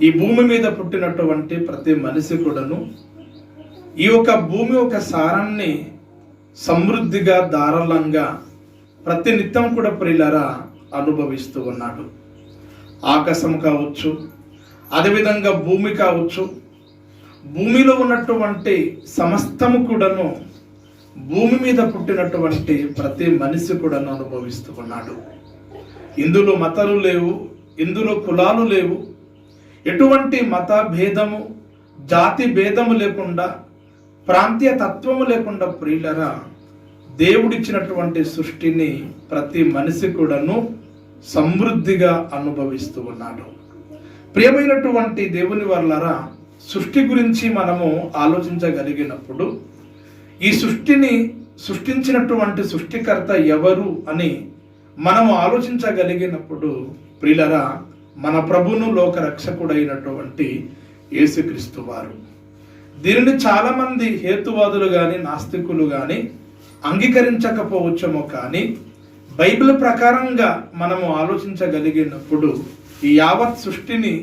ఈ భూమి మీద పుట్టినటువంటి ప్రతి మనిషి కూడాను ఈ యొక్క భూమి ఒక సారాన్ని సమృద్ధిగా ధారాళంగా ప్రతి నిత్యం కూడా ప్రియులారా అనుభవిస్తూ ఉన్నాడు. ఆకాశం కావచ్చు, అదేవిధంగా భూమి కావచ్చు, భూమిలో ఉన్నటువంటి సమస్తము కూడాను భూమి మీద పుట్టినటువంటి ప్రతి మనిషి కూడాను అనుభవిస్తూ ఉన్నాడు. ఇందులో మతాలు లేవు, ఇందులో కులాలు లేవు, ఎటువంటి మత భేదము జాతి భేదము లేకుండా ప్రాంతీయ తత్వము లేకుండా ప్రియులరా దేవుడిచ్చినటువంటి సృష్టిని ప్రతి మనిషి కూడాను సమృద్ధిగా అనుభవిస్తూ ఉన్నాడు. ప్రియమైనటువంటి దేవుని వల్లరా సృష్టి గురించి మనము ఆలోచించగలిగినప్పుడు ఈ సృష్టిని సృష్టించినటువంటి సృష్టికర్త ఎవరు అని మనము ఆలోచించగలిగినప్పుడు ప్రియులరా మన ప్రభును లోక రక్షకుడైనటువంటి యేసుక్రీస్తు వారు. దీనిని చాలామంది హేతువాదులు కానీ నాస్తికులు కానీ అంగీకరించకపోవచ్చేమో, కానీ బైబిల్ ప్రకారంగా మనము ఆలోచించగలిగినప్పుడు ఈ యావత్ సృష్టిని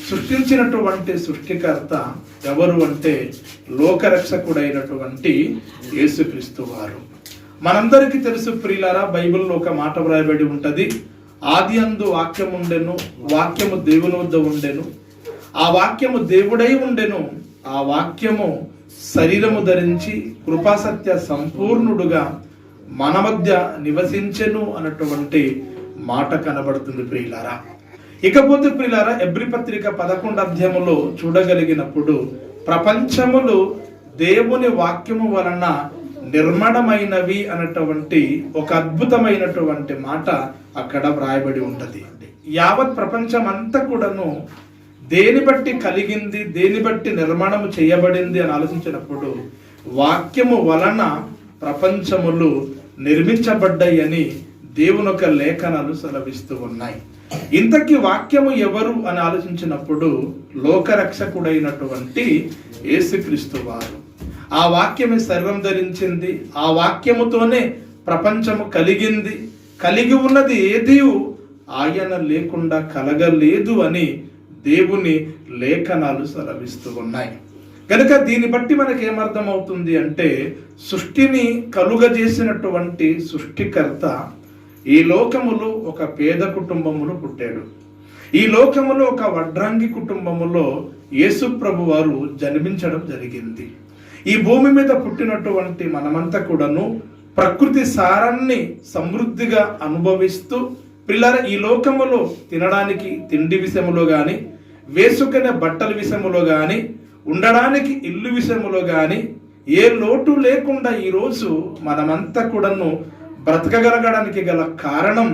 సృష్టించినటువంటి సృష్టికర్త ఎవరు అంటే లోకరక్షకుడైనటువంటి యేసుక్రీస్తు వారు. మనందరికీ తెలుసు ప్రియులారా, బైబిల్లో ఒక మాట వ్రాయబడి ఉంటది, ఆది అందు వాక్యము ఉండెను, వాక్యము దేవుని వద్ద ఉండెను, ఆ వాక్యము దేవుడై ఉండెను, ఆ వాక్యము శరీరము ధరించి కృపాసత్య సంపూర్ణుడుగా మన మధ్య నివసించెను అన్నటువంటి మాట కనబడుతుంది ప్రియులారా. ఇకపోతే ప్రియులారా, ఎబ్రీ పత్రిక 11వ అధ్యాయములో చూడగలిగినప్పుడు ప్రపంచములు దేవుని వాక్యము వలన నిర్మాణమైనవి అన్నటువంటి ఒక అద్భుతమైనటువంటి మాట అక్కడ వ్రాయబడి ఉంటది. యావత్ ప్రపంచం అంతా కూడాను దేని బట్టి కలిగింది, దేని బట్టి నిర్మాణం చేయబడింది అని ఆలోచించినప్పుడు వాక్యము వలన ప్రపంచములు నిర్మించబడ్డాయి అని దేవుని యొక్క లేఖనాలు సెలవిస్తూ ఉన్నాయి. ఇంతకీ వాక్యము ఎవరు అని ఆలోచించినప్పుడు లోకరక్షకుడైనటువంటి యేసుక్రీస్తు వారు. ఆ వాక్యమే శరీరం ధరించింది, ఆ వాక్యముతోనే ప్రపంచము కలిగింది, కలిగి ఉన్నది ఏదీ ఆయన లేకుండా కలగలేదు అని దేవుని లేఖనాలు సెలవిస్తూ ఉన్నాయి. కనుక దీన్ని బట్టి మనకి ఏమర్థం అవుతుంది అంటే సృష్టిని కలుగజేసినటువంటి సృష్టికర్త ఈ లోకములో ఒక పేద కుటుంబములో పుట్టాడు. ఈ లోకములో ఒక వడ్రంగి కుటుంబములో యేసు ప్రభు వారు జన్మించడం జరిగింది. ఈ భూమి మీద పుట్టినటువంటి మనమంతా కూడాను ప్రకృతి సారాన్ని సమృద్ధిగా అనుభవిస్తూ పిల్లల ఈ లోకములో తినడానికి తిండి విషయములో కానీ, వేసుకునే బట్టల విషయములో కానీ, ఉండడానికి ఇల్లు విషయములో కానీ ఏ లోటు లేకుండా ఈరోజు మనమంతా కూడాను బ్రతకగలగడానికి గల కారణం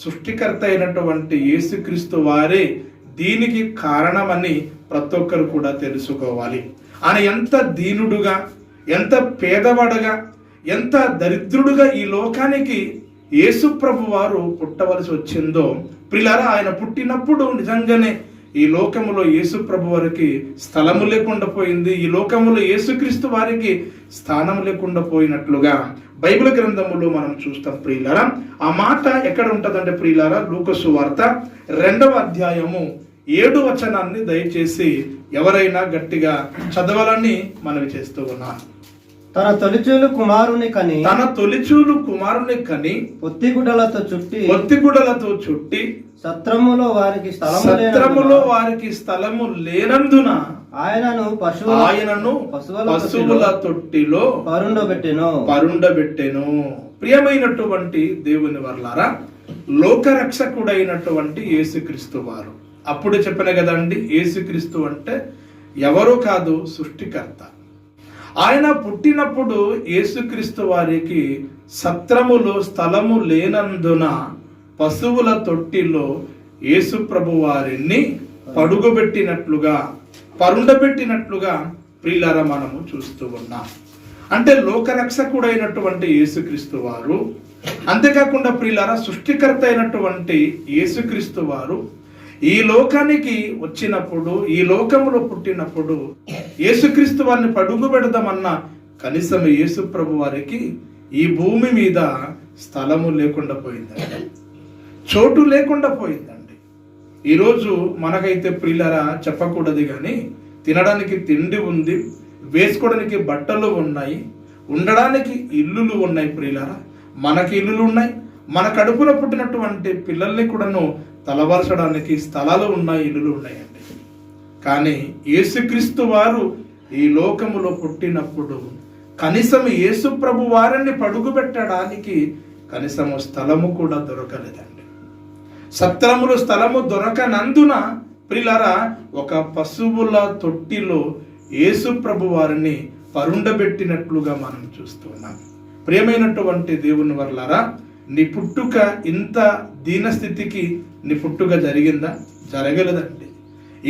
సృష్టికర్త అయినటువంటి యేసుక్రీస్తు వారే దీనికి కారణమని ప్రతి ఒక్కరు కూడా తెలుసుకోవాలి. ఆయన ఎంత దీనుడుగా, ఎంత పేదవాడుగా, ఎంత దరిద్రుడుగా ఈ లోకానికి యేసు ప్రభు వారు పుట్టవలసి వచ్చిందో ప్రియులారా, ఆయన పుట్టినప్పుడు నిజంగానే ఈ లోకములో యేసు ప్రభు వారికి స్థలము లేకుండా పోయింది, ఈ లోకములో యేసుక్రీస్తు వారికి స్థానం లేకుండా పోయినట్లుగా బైబిల్ గ్రంథములో మనం చూస్తాం ప్రియులారా. ఆ మాట ఎక్కడ ఉంటుందంటే ప్రియులారా, లూకా సువార్త 2వ అధ్యాయము 7వ వచనాన్ని దయచేసి ఎవరైనా గట్టిగా చదవాలని మనవి చేస్తూ ఉన్నాను. తన తొలిచూలు కుమారుని కని పొత్తిగుడ్డలతో చుట్టి సత్రములో వారికి స్థలము లేనందున ఆయనను పశువుల తొట్టిలో పరుండబెట్టెను. ప్రియమైనటువంటి దేవుని వర్లారా, లోకరక్షకుడైనటువంటి యేసుక్రీస్తు వారు. అప్పుడు చెప్పిన కదండి, యేసుక్రీస్తు అంటే ఎవరో కాదు, సృష్టికర్త. ఆయన పుట్టినప్పుడు యేసుక్రీస్తు వారికి సత్రములో స్థలము లేనందున పశువుల తొట్టిలో యేసు ప్రభు వారిని పరుండబెట్టినట్లుగా ప్రియులారా మనము చూస్తూ ఉన్నాం. అంటే లోకరక్షకుడైనటువంటి యేసుక్రీస్తు వారు, అంతేకాకుండా ప్రియులారా సృష్టికర్త అయినటువంటి యేసుక్రీస్తు వారు ఈ లోకానికి వచ్చినప్పుడు, ఈ లోకంలో పుట్టినప్పుడు యేసుక్రీస్తు వారిని పడుగు పెడదామన్నా కనీసం యేసు ప్రభు వారికి ఈ భూమి మీద స్థలము లేకుండా పోయిందండి, చోటు లేకుండా పోయిందండి. ఈరోజు మనకైతే ప్రియులారా చెప్పకూడదు కానీ తినడానికి తిండి ఉంది, వేసుకోవడానికి బట్టలు ఉన్నాయి, ఉండడానికి ఇల్లులు ఉన్నాయి ప్రియులారా. మనకి ఇల్లులు ఉన్నాయి, మన కడుపులో పుట్టినటువంటి పిల్లల్ని కూడాను తలవరచడానికి స్థలాలు ఉన్నాయి, ఇల్లులు ఉన్నాయండి. కానీ యేసుక్రీస్తు వారు ఈ లోకములో పుట్టినప్పుడు కనీసం యేసు ప్రభు వారిని పడుగుబెట్టడానికి కనీసము స్థలము కూడా దొరకలేదండి. సత్రములు స్థలము దొరకనందున ప్రియులారా ఒక పశువుల తొట్టిలో యేసు ప్రభు వారిని పరుండబెట్టినట్లుగా మనం చూస్తున్నాం. ప్రియమైనటువంటి దేవుని వర్లారా, నీ పుట్టుక ఇంత దీనస్థితికి నీ పుట్టుక జరిగిందా? జరగలేదండి.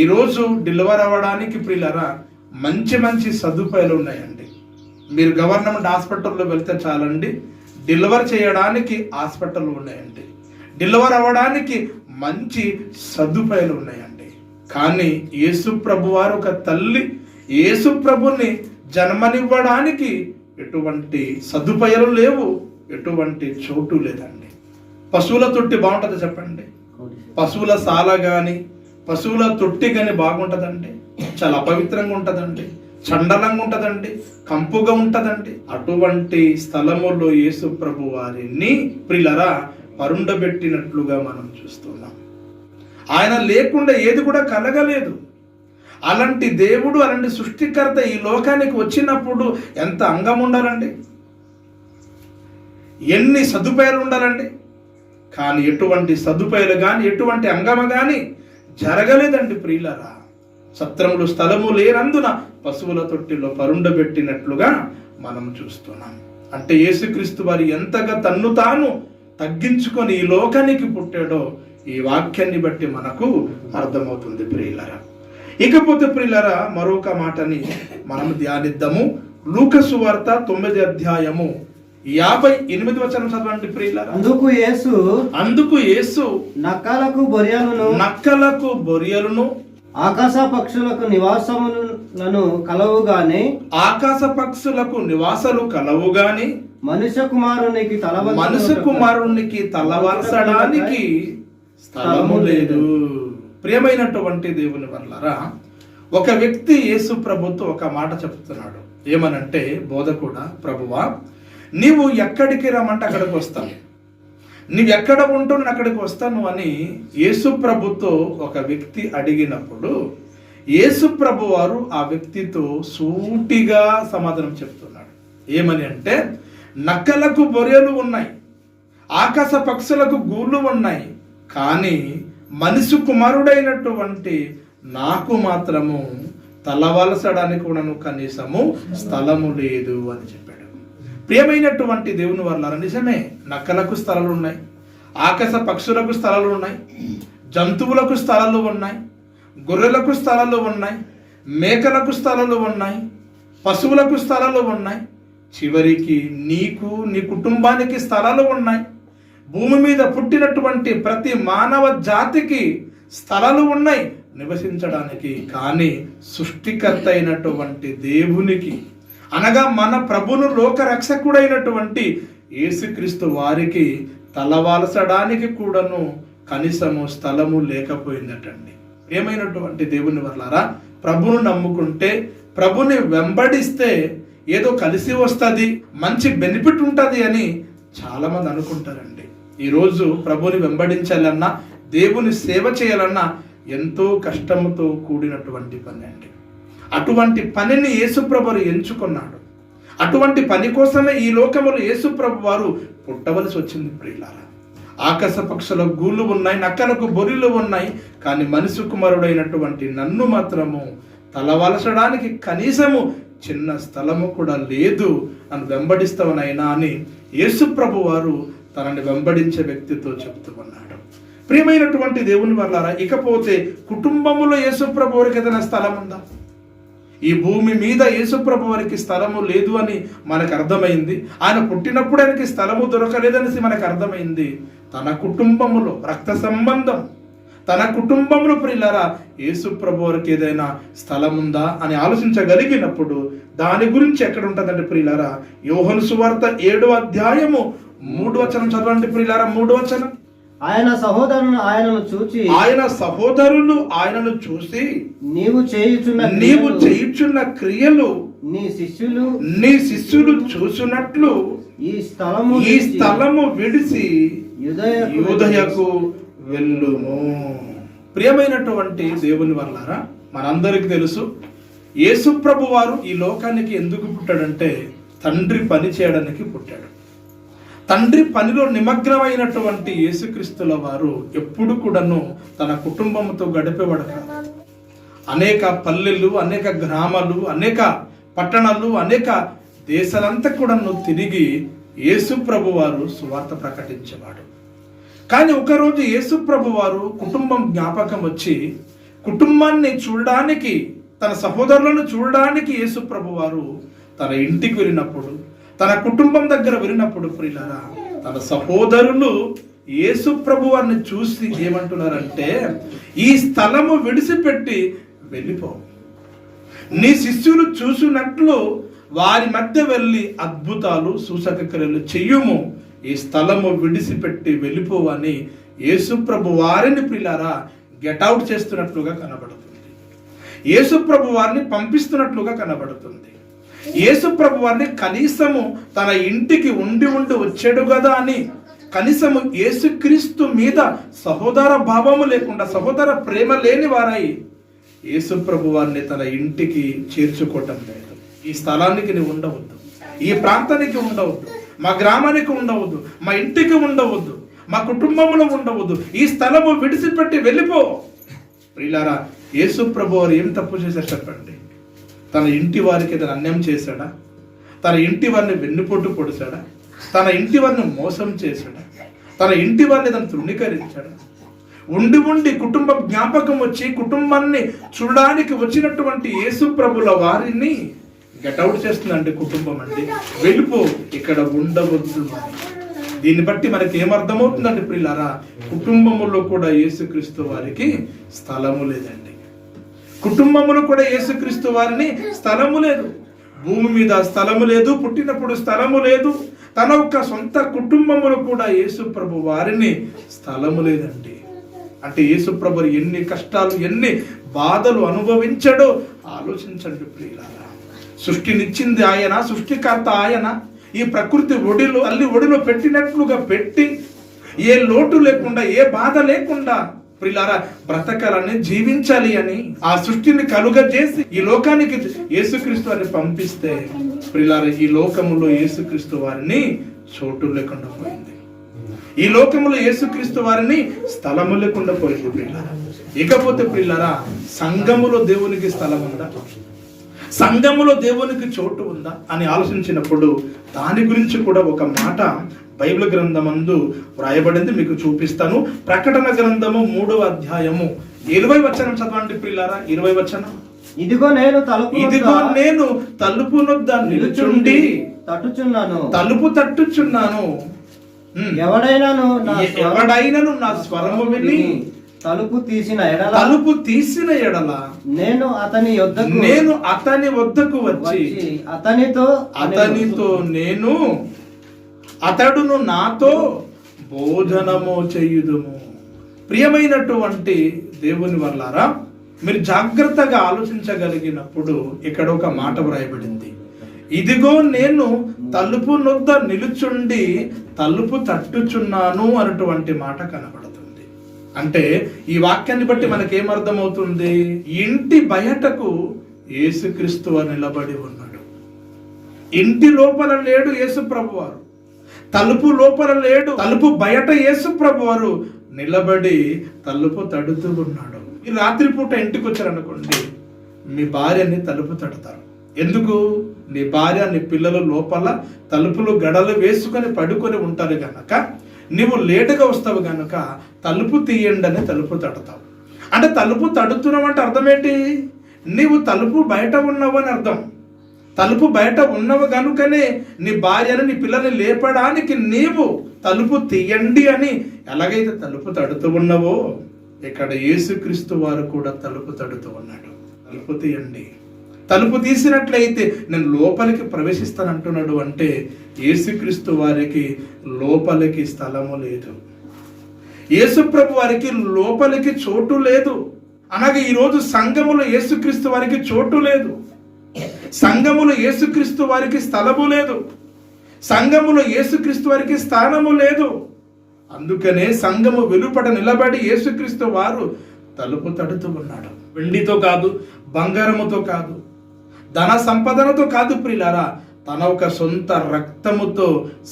ఈరోజు డెలివర్ అవ్వడానికి ప్రియులారా మంచి మంచి సదుపాయాలు ఉన్నాయండి. మీరు గవర్నమెంట్ హాస్పిటల్లో వెళ్తే చాలండి, డెలివర్ చేయడానికి హాస్పిటల్ ఉన్నాయండి, డెలివర్ అవ్వడానికి మంచి సదుపాయాలు ఉన్నాయండి. కానీ యేసు ప్రభు వారు ఒక తల్లి యేసు ప్రభుని జన్మనివ్వడానికి ఎటువంటి సదుపాయాలు లేవు, ఎటువంటి చోటు లేదండి. పశువుల తొట్టి బాగుంటుంది చెప్పండి? పశువుల సాల కానీ పశువుల తొట్టి కానీ బాగుంటుందండి? చాలా అపవిత్రంగా ఉంటుందండి, చండలంగా ఉంటుందండి, కంపుగా ఉంటుందండి. అటువంటి స్థలములో యేసు ప్రభు వారిని ప్రియులారా పరుండబెట్టినట్లుగా మనం చూస్తున్నాం. ఆయన లేకుండా ఏది కూడా కలగలేదు. అలాంటి దేవుడు, అలాంటి సృష్టికర్త ఈ లోకానికి వచ్చినప్పుడు ఎంత అంగం ఉండాలండి, ఎన్ని సదుపాయాలు ఉండాలండి. కానీ ఎటువంటి సదుపాయాలు కానీ ఎటువంటి అంగమ కానీ జరగలేదండి ప్రియులారా. సత్రములు స్థలము లేనందున పశువుల తొట్టిలో పరుండబెట్టినట్లుగా మనం చూస్తున్నాం. అంటే యేసుక్రీస్తు వారు ఎంతగా తన్ను తాను తగ్గించుకొని ఈ లోకానికి పుట్టాడో ఈ వాక్యాన్ని బట్టి మనకు అర్థమవుతుంది ప్రియులారా. ఇకపోతే ప్రియులారా మరొక మాటని మనం ధ్యానిద్దాము. లూకా సువార్త 9వ అధ్యాయము 58వ వచనం చదవండి ప్రియులారా. అందుకు యేసు నక్కలకు బొరియలను ఆకాశ పక్షులకు నివాసములను కలవుగానే నివాసాలు కలవుగాని మనుష్య కుమారునికి తలవరచడానికి స్థలము లేదు. ప్రియమైనటువంటి దేవుని వల్లరా, ఒక వ్యక్తి యేసు ప్రభుతో ఒక మాట చెప్తున్నాడు. ఏమనంటే, బోధకుడా, ప్రభువా, నీవు ఎక్కడికి రమ్మంటే అక్కడికి వస్తాను, నీవు ఎక్కడ ఉంటావు నేను అక్కడికి వస్తాను అని యేసు ప్రభుతో ఒక వ్యక్తి అడిగినప్పుడు యేసు ప్రభు వారు ఆ వ్యక్తితో సూటిగా సమాధానం చెప్తున్నాడు. ఏమని అంటే, నక్కలకు బొరియలు ఉన్నాయి, ఆకాశ పక్షులకు గూళ్ళు ఉన్నాయి, కానీ మనిషి కుమారుడైనటువంటి నాకు మాత్రము తలవలసడానికి కూడాను కనీసము స్థలము లేదు అని చెప్పాడు. ప్రియమైనటువంటి దేవుని వల్ల నిజమే, నక్కలకు స్థలాలు ఉన్నాయి, ఆకాశ పక్షులకు స్థలాలు ఉన్నాయి, జంతువులకు స్థలాలు ఉన్నాయి, గొర్రెలకు స్థలాలు ఉన్నాయి, మేకలకు స్థలాలు ఉన్నాయి, పశువులకు స్థలాలు ఉన్నాయి, చివరికి నీకు నీ కుటుంబానికి స్థలాలు ఉన్నాయి. భూమి మీద పుట్టినటువంటి ప్రతి మానవ జాతికి స్థలాలు ఉన్నాయి నివసించడానికి. కానీ సృష్టికర్త అయినటువంటి దేవునికి, అనగా మన ప్రభును లోక రక్షకుడైనటువంటి యేసుక్రీస్తు వారికి తలవాల్చడానికి కూడాను కనీసము స్థలము లేకపోయిందటండి. ఏమైనటువంటి దేవుని వల్లారా, ప్రభును నమ్ముకుంటే, ప్రభుని వెంబడిస్తే ఏదో కలిసి వస్తుంది, మంచి బెనిఫిట్ ఉంటుంది అని చాలా మంది అనుకుంటారండి. ఈరోజు ప్రభుని వెంబడించాలన్నా, దేవుని సేవ చేయాలన్నా ఎంతో కష్టముతో కూడినటువంటి పని అండి. అటువంటి పనిని యేసుప్రభు వారు ఎంచుకున్నాడు. అటువంటి పని కోసమే ఈ లోకములో యేసుప్రభు వారు పుట్టవలసి వచ్చింది ప్రియులారా. ఆకాశ పక్షుల గూళ్ళు ఉన్నాయి, నక్కలకు బొరిలు ఉన్నాయి, కానీ మనిషి కుమారుడైనటువంటి నన్ను మాత్రము తలవలచడానికి కనీసము చిన్న స్థలము కూడా లేదు, అని వెంబడిస్తావనైనా అని యేసుప్రభు వారు తనని వెంబడించే వ్యక్తితో చెప్తూ ఉన్నాడు. ప్రియమైనటువంటి దేవుని వల్లారా, ఇకపోతే కుటుంబములో యేసుప్రభు వారికి ఏదైనా స్థలం ఉందా? ఈ భూమి మీద యేసుప్రభు వారికి స్థలము లేదు అని మనకు అర్థమైంది. ఆయన పుట్టినప్పుడు ఆయనకి స్థలము దొరకలేదనేసి మనకు అర్థమైంది. తన కుటుంబములో రక్త సంబంధం, తన కుటుంబంలో ప్రియులారా యేసుప్రభు వారికి ఏదైనా స్థలం ఉందా అని ఆలోచించగలిగినప్పుడు దాని గురించి ఎక్కడ ఉంటుందంటే ప్రియులారా, యోహాను సువార్త 7వ అధ్యాయము 3వ వచనం చదవండి ప్రియులారా. 3వ వచనం, ఆయన సహోదరులు ఆయనను చూచి ఆయన సహోదరులు ఆయనను చూసి నీవు నీవు చేయుచున్న క్రియలు నీ శిష్యులు చూసినట్లు ఈ స్థలము విడిచి యూదయకు వెళ్ళుము. ప్రియమైనటువంటి దేవుని వల్లారా, మనందరికీ తెలుసు యేసు ప్రభు వారు ఈ లోకానికి ఎందుకు పుట్టాడంటే తండ్రి పని చేయడానికి పుట్టాడు. తండ్రి పనిలో నిమగ్నమైనటువంటి యేసుక్రీస్తుల వారు ఎప్పుడు కూడాను తన కుటుంబంతో గడిపేవాడు కాదు. అనేక పల్లెలు, అనేక గ్రామాలు, అనేక పట్టణాలు, అనేక దేశాలంతా కూడాను తిరిగి యేసు ప్రభు వారు సువార్త ప్రకటించేవాడు. కానీ ఒకరోజు యేసు ప్రభు వారు కుటుంబం జ్ఞాపకం వచ్చి కుటుంబాన్ని చూడడానికి, తన సహోదరులను చూడడానికి యేసు ప్రభు వారు తన ఇంటికి వెళ్ళినప్పుడు, తన కుటుంబం దగ్గర వెళ్ళినప్పుడు ప్రియులారా, తన సహోదరులు యేసు ప్రభు వారిని చూసి ఏమంటున్నారంటే, ఈ స్థలము విడిచిపెట్టి వెళ్ళిపో, నీ శిష్యులు చూసినట్లు వారి మధ్య వెళ్ళి అద్భుతాలు సూచక క్రియలు చెయ్యుము, ఈ స్థలము విడిచిపెట్టి వెళ్ళిపోవని యేసు ప్రభు వారిని ప్రియులారా గెట్అవుట్ చేస్తున్నట్లుగా కనబడుతుంది. యేసు ప్రభు వారిని పంపిస్తున్నట్లుగా కనబడుతుంది. యేసు ప్రభు వారిని కనీసము తన ఇంటికి ఉండి వచ్చాడు కదా అని కనీసము యేసుక్రీస్తు మీద సహోదర భావము లేకుండా, సహోదర ప్రేమ లేని వారై యేసు ప్రభు వారిని తన ఇంటికి చేర్చుకోవటం లేదు. ఈ స్థలానికి నువ్వు ఉండవద్దు, ఈ ప్రాంతానికి ఉండవద్దు, మా గ్రామానికి ఉండవద్దు, మా ఇంటికి ఉండవద్దు, మా కుటుంబంలో ఉండవద్దు, ఈ స్థలము విడిచిపెట్టి వెళ్ళిపో. ప్రియులారా, యేసు ప్రభు వారు ఏం తప్పు చేశారు చెప్పండి? తన ఇంటి వారికి ఏదైనా అన్యాయం చేశాడా? తన ఇంటి వారిని వెన్నుపోటు పొడిచాడా? తన ఇంటి వారిని మోసం చేశాడా? తన ఇంటి వారిని ఏదైనా తృణీకరించాడా? ఉండి కుటుంబ జ్ఞాపకం వచ్చి కుటుంబాన్ని చూడడానికి వచ్చినటువంటి యేసు ప్రభుల వారిని గెట్అవుట్ చేస్తుందండి కుటుంబం అండి. వెళ్ళిపో, ఇక్కడ ఉండవద్దు. దీన్ని బట్టి మనకి ఏమర్థమవుతుందండి ప్రియులారా, కుటుంబములో కూడా యేసుక్రీస్తు వారికి స్థలము లేదండి. కుటుంబములో కూడా యేసుక్రీస్తు వారిని స్థలము లేదు. భూమి మీద స్థలము లేదు, పుట్టినప్పుడు స్థలము లేదు. తన యొక్క సొంత కుటుంబములో కూడా యేసు ప్రభు వారిని స్థలము లేదండి. అంటే యేసు ప్రభు ఎన్ని కష్టాలు, ఎన్ని బాధలు అనుభవించాడో ఆలోచించండి ప్రియులారా. సృష్టినిచ్చింది ఆయన, సృష్టికర్త ఆయన. ఈ ప్రకృతి ఒడిలో, తల్లి ఒడిలో పెట్టినట్లుగా పెట్టి, ఏ లోటు లేకుండా, ఏ బాధ లేకుండా ప్రియులారా బ్రతకాలని, జీవించాలి అని ఆ సృష్టిని కలుగజేసి ఈ లోకానికి యేసుక్రీస్తు వారిని పంపిస్తే ప్రియులారా, ఈ లోకములో యేసుక్రీస్తు వారిని చోటు లేకుండా పోయింది. ఈ లోకములో యేసుక్రీస్తు వారిని స్థలము లేకుండా పోయింది ప్రియులారా. ఇకపోతే ప్రియులారా, సంఘములో దేవునికి స్థలం ఉందా? సంఘములో దేవునికి చోటు ఉందా అని ఆలోచించినప్పుడు దాని గురించి కూడా ఒక మాట బైబిల్ గ్రంథమందు వ్రాయబడింది, మీకు చూపిస్తాను. ప్రకటన గ్రంథము 3వ అధ్యాయము 20వ వచనం చదవండి ప్రియులారా. 20వ వచనం, ఇదిగో నేను తలుపు నొద్ద నిలుచుండి తలుపు తట్టుచున్నాను. ఎవడైనను నా స్వరము విని తలుపు తీసిన ఎడల నేను అతని వద్దకు వచ్చి అతనితో నేను అతడును నాతో భోజనము చేయుదుము. ప్రియమైనటువంటి దేవుని వల్లారా, మీరు జాగ్రత్తగా ఆలోచించగలిగినప్పుడు ఇక్కడ ఒక మాట వ్రాయబడింది, ఇదిగో నేను తలుపు నొద్ద నిలుచుండి తలుపు తట్టుచున్నాను అన్నటువంటి మాట కనబడుతుంది. అంటే ఈ వాక్యాన్ని బట్టి మనకేమర్థమవుతుంది? ఇంటి బయటకు యేసుక్రీస్తు వారు నిలబడి ఉన్నాడు. ఇంటి లోపల లేడు యేసు ప్రభు వారు, తలుపు లోపల లేడు, తలుపు బయట యేసు ప్రభు వారు నిలబడి తలుపు తడుతూ ఉన్నాడు. ఈ రాత్రిపూట ఇంటికి వచ్చారనుకోండి, మీ భార్యని తలుపు తడతారు. ఎందుకు? నీ భార్య, నీ పిల్లలు లోపల తలుపులు గడలు వేసుకొని పడుకొని ఉంటారు గనక, నువ్వు లేటుగా వస్తావు గనుక తలుపు తీయండి అని తలుపు తడతావు. అంటే తలుపు తడుతున్నావు అంటే అర్థం ఏంటి? నీవు తలుపు బయట ఉన్నావు అని అర్థం. తలుపు బయట ఉన్నవు గనుకనే నీ భార్యను, నీ పిల్లల్ని లేపడానికి నీవు తలుపు తీయండి అని ఎలాగైతే తలుపు తడుతూ ఉన్నావో, ఇక్కడ యేసుక్రీస్తు వారు కూడా తలుపు తడుతూ ఉన్నాడు. తలుపు తీయండి. తలుపు తీసినట్లయితే నేను లోపలికి ప్రవేశిస్తానంటున్నాడు. అంటే యేసుక్రీస్తు వారికి లోపలికి స్థలము లేదు. యేసుప్రభు వారికి లోపలికి చోటు లేదు. అనగా ఈరోజు సంఘములో యేసుక్రీస్తు వారికి చోటు లేదు. సంఘములో యేసుక్రీస్తు వారికి స్థలము లేదు. సంఘములో యేసుక్రీస్తు వారికి స్థానము లేదు. అందుకనే సంఘము వెలుపట నిలబడి యేసుక్రీస్తు వారు తలుపు తడుతూ ఉన్నాడు. వెండితో కాదు, బంగారముతో కాదు, ధన సంపదనతో కాదు ప్రియులారా, తన ఒక సొంత రక్తముతో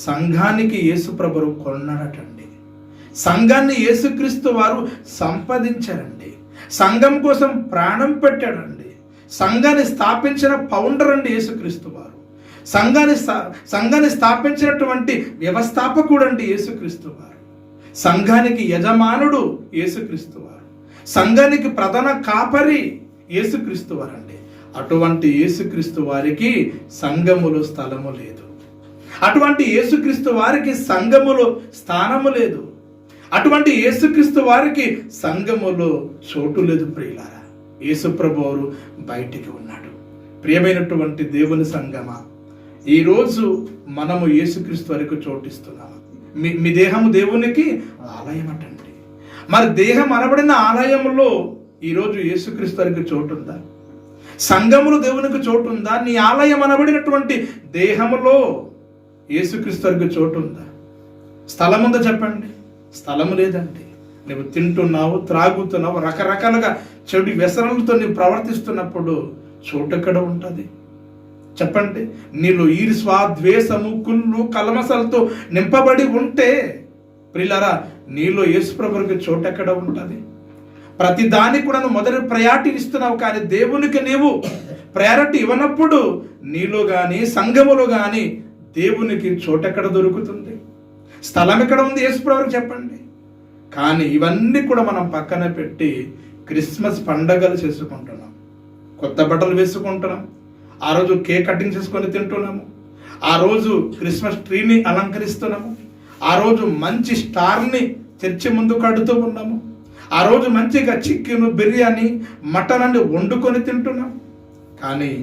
సంఘానికి యేసుప్రభువు కొన్నాడటండి. సంఘాన్ని యేసుక్రీస్తు వారు సంపాదించారండి. సంఘం కోసం ప్రాణం పెట్టాడండి. సంఘాన్ని స్థాపించిన ఫౌండర్ అండి యేసుక్రీస్తు వారు. సంఘాన్ని స్థాపించినటువంటి వ్యవస్థాపకుడు అండి యేసుక్రీస్తు వారు. సంఘానికి యజమానుడు యేసుక్రీస్తు వారు. సంఘానికి ప్రధాన కాపరి యేసుక్రీస్తు వారండి. అటువంటి యేసుక్రీస్తు వారికి సంఘములో స్థలము లేదు. అటువంటి యేసుక్రీస్తు వారికి సంఘములో స్థానము లేదు. అటువంటి యేసుక్రీస్తు వారికి సంఘములో చోటు లేదు ప్రియులారా. యేసుప్రభువు బయటికి ఉన్నాడు. ప్రియమైనటువంటి దేవుని సంఘమా, ఈరోజు మనము యేసుక్రీస్తు వారికి చోటిస్తున్నాము. మీ దేహము దేవునికి ఆలయం అటండి. మరి దేహం అనబడిన ఆలయంలో ఈరోజు యేసుక్రీస్తు వారికి చోటు ఉందా? సంఘములో దేవునికి చోటు ఉందా? నీ ఆలయం అనబడినటువంటి దేహములో యేసుక్రీస్తు వారికి చోటు ఉందా? స్థలం ఉందా చెప్పండి? స్థలము లేదండి. నువ్వు తింటున్నావు, త్రాగుతున్నావు, రకరకాలుగా చెడు వ్యసనాలతో నీవు ప్రవర్తిస్తున్నప్పుడు చోటు ఎక్కడ ఉంటుంది చెప్పండి? నీలో ఈర్ష్వ, ద్వేషము, కుళ్ళు, కల్మసాలతో నింపబడి ఉంటే ప్రియులారా, నీలో యేసుప్రభువుకి చోటు ఎక్కడ ఉంటుంది? ప్రతి దానికి కూడా నువ్వు మొదటి ప్రయారిటీ ఇస్తున్నావు, కానీ దేవునికి నీవు ప్రయారిటీ ఇవ్వనప్పుడు నీలో కానీ సంఘములో కానీ దేవునికి చోటు ఎక్కడ దొరుకుతుంది? స్థలం ఎక్కడ ఉంది యేసుప్రభువుకి చెప్పండి? కానీ ఇవన్నీ కూడా మనం పక్కన పెట్టి క్రిస్మస్ పండగలు చేసుకుంటున్నాం, కొత్త బట్టలు వేసుకుంటున్నాం, ఆ రోజు కేక్ కటింగ్ చేసుకొని తింటున్నాము, ఆ రోజు క్రిస్మస్ ట్రీని అలంకరిస్తున్నాము, ఆ రోజు మంచి స్టార్ని చర్చి ముందు కడుతూ ఉన్నాము, ఆ రోజు మంచిగా చికెన్, బిర్యానీ, మటన్ అని వండుకొని తింటున్నాం. కానీ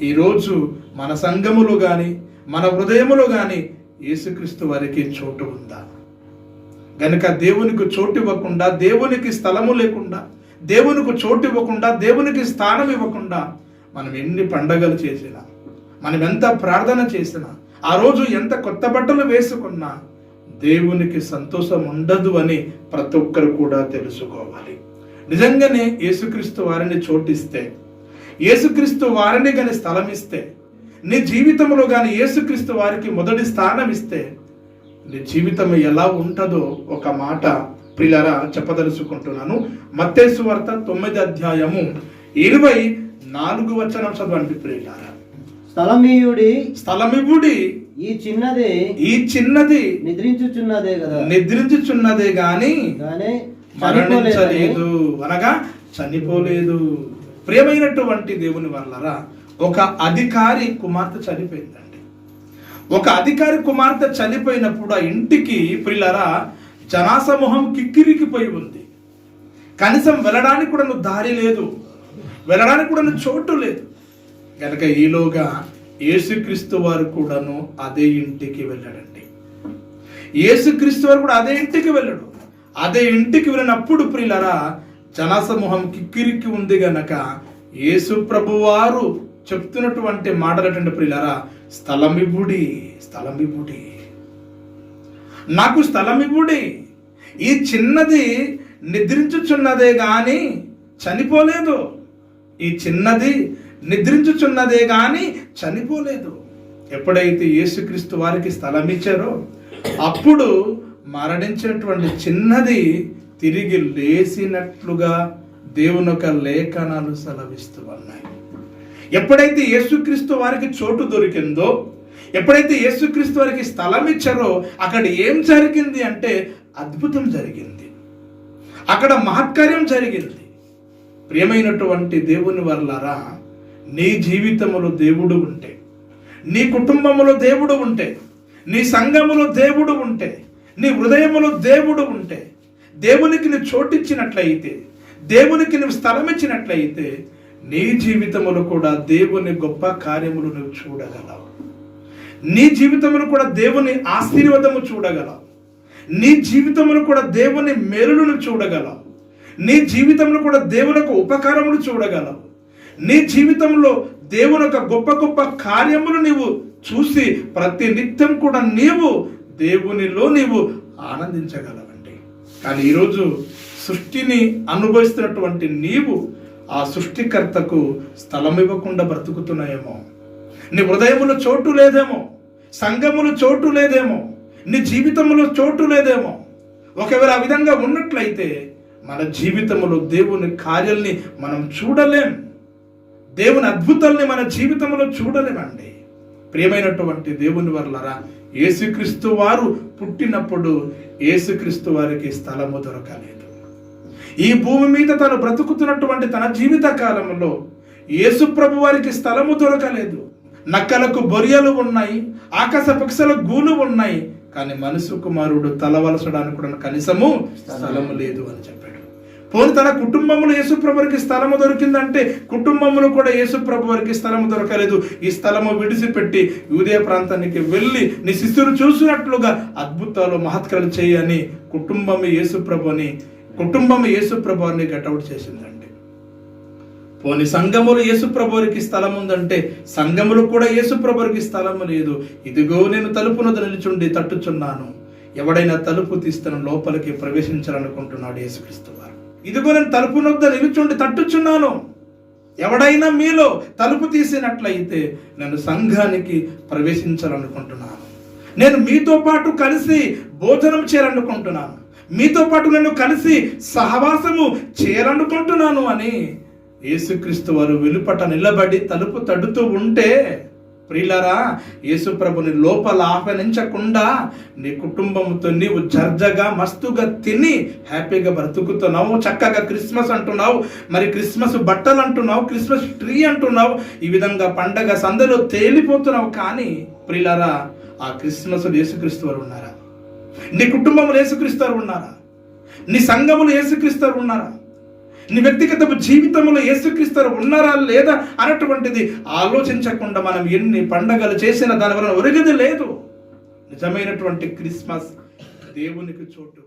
ఈరోజు మన సంఘములో కానీ మన హృదయములో కానీ యేసుక్రీస్తు వారికి చోటు ఉందా? గనుక దేవునికి చోటు ఇవ్వకుండా, దేవునికి స్థలము లేకుండా, దేవునికి చోటు ఇవ్వకుండా, దేవునికి స్థానం ఇవ్వకుండా మనం ఎన్ని పండగలు చేసినా, మనం ఎంత ప్రార్థన చేసినా, ఆ రోజు ఎంత కొత్త బట్టలు వేసుకున్నా దేవునికి సంతోషం ఉండదు అని ప్రతి ఒక్కరు కూడా తెలుసుకోవాలి. నిజంగానే యేసుక్రీస్తు వారిని చోటిస్తే, యేసుక్రీస్తు వారిని కానీ స్థలం ఇస్తే, నీ జీవితంలో కానీ యేసుక్రీస్తు వారికి మొదటి స్థానం ఇస్తే నీ జీవితం ఎలా ఉంటుందో ఒక మాట ప్రియులారా చెప్పదలుచుకుంటున్నాను. మత్తయి సువార్త 9వ అధ్యాయము 24వ వచనం చదవండి ప్రియులారా. స్థలమివ్వుడి ఈ చిన్నది నిద్రించుచున్నదే గాని మరణించలేదు, అనగా చనిపోలేదు. ప్రియమైనటువంటి దేవుని వల్లరా, ఒక అధికారి కుమార్తె చనిపోయిందండి. ఒక అధికారి కుమార్తె చనిపోయినప్పుడు ఆ ఇంటికి ప్రియులారా జనాసమూహం కిక్కిరికిపోయి ఉంది. కనీసం వెళ్ళడానికి కూడా దారి లేదు, వెళ్ళడానికి కూడా చోటు లేదు. కనుక ఈలోగా యేసుక్రీస్తు వారు కూడాను అదే ఇంటికి వెళ్ళాడండి. యేసుక్రీస్తు వారు కూడా అదే ఇంటికి వెళ్ళాడు. అదే ఇంటికి వెళ్ళినప్పుడు ప్రియులారా జనసమూహం కిక్కిరికి ఉంది గనక యేసు ప్రభు వారు చెప్తున్నటువంటి మాటలటండి ప్రియులారా, స్థలమివ్వుడి, నాకు స్థలమివ్వుడి. ఈ చిన్నది నిద్రించుచున్నదే గాని చనిపోలేదు. ఈ చిన్నది నిద్రించుచున్నదే గాని చనిపోలేదు. ఎప్పుడైతే యేసుక్రీస్తు వారికి స్థలం ఇచ్చారో అప్పుడు మరణించినటువంటి చిన్నది తిరిగి లేచినట్లుగా దేవుని యొక్క లేఖనాలు సెలవిస్తూ ఉన్నాయి. ఎప్పుడైతే యేసుక్రీస్తు వారికి చోటు దొరికిందో, ఎప్పుడైతే యేసుక్రీస్తు వారికి స్థలం ఇచ్చారో అక్కడ ఏం జరిగింది అంటే అద్భుతం జరిగింది, అక్కడ మహత్కార్యం జరిగింది. ప్రియమైనటువంటి దేవుని వల్లరా, నీ జీవితంలో దేవుడు ఉంటే, నీ కుటుంబంలో దేవుడు ఉంటే, నీ సంఘములో దేవుడు ఉంటే, నీ హృదయములో దేవుడు ఉంటే, దేవునికి నువ్వు చోటిచ్చినట్లయితే, దేవునికి నువ్వు స్థలం ఇచ్చినట్లయితే నీ జీవితములో కూడా దేవుని గొప్ప కార్యములు నువ్వు చూడగలవు. నీ జీవితంలో కూడా దేవుని ఆశీర్వాదము చూడగలవు. నీ జీవితంలో కూడా దేవుని మేలులను చూడగలవు. నీ జీవితంలో కూడా దేవుని యొక్క ఉపకారములు చూడగలవు. నీ జీవితంలో దేవుని యొక్క గొప్ప గొప్ప కార్యములు నీవు చూసి ప్రతి నిత్యం కూడా నీవు దేవునిలో నీవు ఆనందించగలవండి. కానీ ఈరోజు సృష్టిని అనుభవిస్తున్నటువంటి నీవు ఆ సృష్టికర్తకు స్థలం ఇవ్వకుండా బ్రతుకుతున్నాయేమో. నీ హృదయములో చోటు లేదేమో, సంఘములో చోటు లేదేమో, నీ జీవితంలో చోటు లేదేమో. ఒకవేళ ఆ విధంగా ఉన్నట్లయితే మన జీవితంలో దేవుని కార్యాల్ని మనం చూడలేం, దేవుని అద్భుతాల్ని మన జీవితంలో చూడలేమండి. ప్రియమైనటువంటి దేవుని వర్లరా, యేసుక్రీస్తు వారు పుట్టినప్పుడు యేసుక్రీస్తు వారికి స్థలము దొరకలేదు. ఈ భూమి మీద తను బ్రతుకుతున్నటువంటి తన జీవిత కాలంలో యేసు ప్రభు వారికి స్థలము దొరకలేదు. నక్కలకు బొరియలు ఉన్నాయి, ఆకాశ పక్షుల గూలు ఉన్నాయి, కానీ మనుష్య కుమారుడు తలవలసడానికి కూడా కనీసము స్థలము లేదు అని చెప్పాడు. పోనీ తన కుటుంబంలో యేసుప్రభు వారికి స్థలము దొరికిందంటే కుటుంబంలో కూడా యేసుప్రభు వారికి స్థలము దొరకలేదు. ఈ స్థలము విడిచిపెట్టి యూదయ ప్రాంతానికి వెళ్ళి నీ శిష్యులు చూసినట్లుగా అద్భుతాలు మహత్కారాలు చేయని కుటుంబం యేసుప్రభు వారిని గెటౌట్ చేసిందండి. పోనీ సంఘములు యేసుప్రభు వారికి స్థలం ఉందంటే సంఘములు కూడా యేసుప్రభు వారికి స్థలము లేదు. ఇదిగో నేను తలుపు నొద్ద నిలుచుండి తట్టుచున్నాను, ఎవడైనా తలుపు తీస్తాను లోపలికి ప్రవేశించాలనుకుంటున్నాడు యేసుక్రీస్తు వారు. ఇదిగో నేను తలుపు నొద్ద నిలుచుండి తట్టుచున్నాను, ఎవడైనా మీలో తలుపు తీసినట్లయితే నేను సంఘానికి ప్రవేశించాలనుకుంటున్నాను, నేను మీతో పాటు కలిసి భోజనం చేయాలనుకుంటున్నాను, మీతో పాటు నేను కలిసి సహవాసము చేయాలనుకుంటున్నాను అని యేసుక్రీస్తు వారు వెలుపట నిలబడి తలుపు తడుతూ ఉంటే, ప్రియులారా, యేసుప్రభుని లోపల ఆహ్వానించకుండా నీ కుటుంబంతో నీవు జర్జగా మస్తుగా తిని హ్యాపీగా బ్రతుకుతున్నావు. చక్కగా క్రిస్మస్ అంటున్నావు, మరి క్రిస్మస్ బట్టలు అంటున్నావు, క్రిస్మస్ ట్రీ అంటున్నావు, ఈ విధంగా పండగ సందలో తేలిపోతున్నావు. కానీ ప్రియులారా, ఆ క్రిస్మస్ యేసుక్రీస్తు వారు ఉన్నారా? నీ కుటుంబంలో యేసుక్రీస్తు వారు ఉన్నారా? నీ సంఘములో యేసుక్రీస్తు వారు ఉన్నారా? నీ వ్యక్తిగత జీవితంలో యేసుక్రీస్తు ఉన్నారా లేదా అన్నటువంటిది ఆలోచించకుండా మనం ఎన్ని పండగలు చేసినా దాని వలన ఒరిగేది లేదు. నిజమైనటువంటి క్రిస్మస్ దేవునికి చోటు